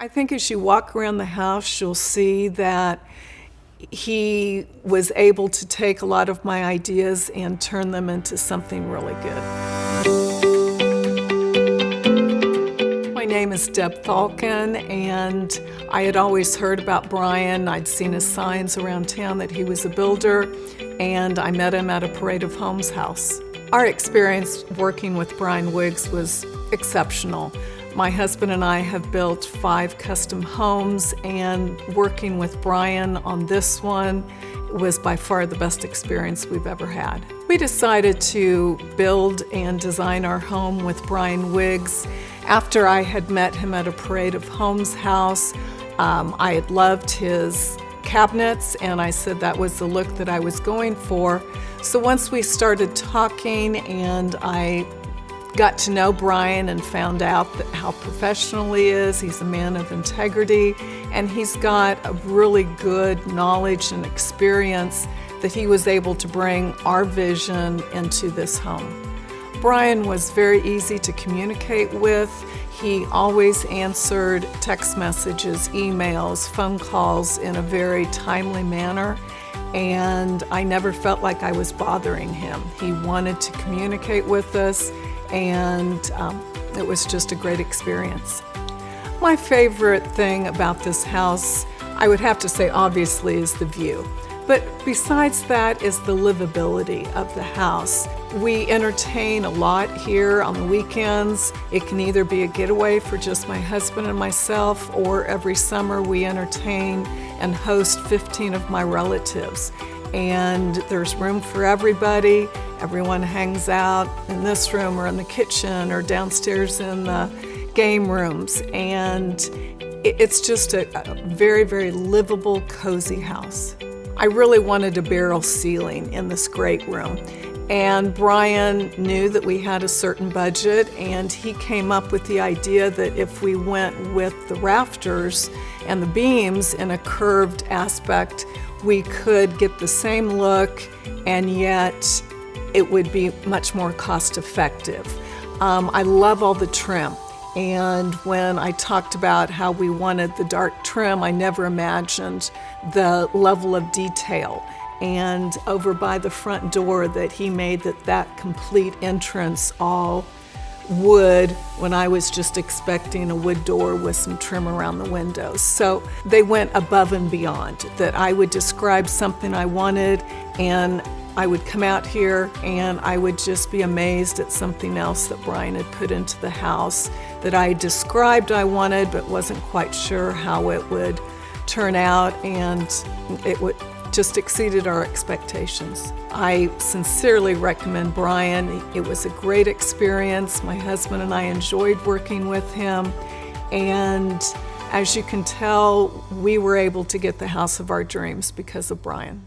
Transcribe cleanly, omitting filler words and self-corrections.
I think as you walk around the house, you'll see that he was able to take a lot of my ideas and turn them into something really good. My name is Deb Thalken, and I had always heard about Brian. I'd seen his signs around town that he was a builder, and I met him at a Parade of Homes house. Our experience working with Brian Wiggs was exceptional. My husband and I have built 5 custom homes, and working with Brian on this one was by far the best experience we've ever had. We decided to build and design our home with Brian Wiggs after I had met him at a Parade of Homes house. I had loved his cabinets, and I said that was the look that I was going for. So once we started talking and I got to know Brian and found out how professional he is, he's a man of integrity, and he's got a really good knowledge and experience that he was able to bring our vision into this home. Brian was very easy to communicate with. He always answered text messages, emails, phone calls in a very timely manner, and I never felt like I was bothering him. He wanted to communicate with us, and it was just a great experience. My favorite thing about this house, I would have to say obviously, is the view. But besides that is the livability of the house. We entertain a lot here on the weekends. It can either be a getaway for just my husband and myself, or every summer we entertain and host 15 of my relatives. And there's room for everybody. Everyone hangs out in this room or in the kitchen or downstairs in the game rooms. And it's just a very, very livable, cozy house. I really wanted a barrel ceiling in this great room. And Brian knew that we had a certain budget, and he came up with the idea that if we went with the rafters and the beams in a curved aspect, we could get the same look, and yet it would be much more cost effective. I love all the trim, and when I talked about how we wanted the dark trim, I never imagined the level of detail. And over by the front door that he made that complete entrance all wood, when I was just expecting a wood door with some trim around the windows. So they went above and beyond, that I would describe something I wanted, and I would come out here and I would just be amazed at something else that Brian had put into the house that I described I wanted, but wasn't quite sure how it would turn out, and it would just exceeded our expectations. I sincerely recommend Brian. It was a great experience. My husband and I enjoyed working with him, and as you can tell, we were able to get the house of our dreams because of Brian.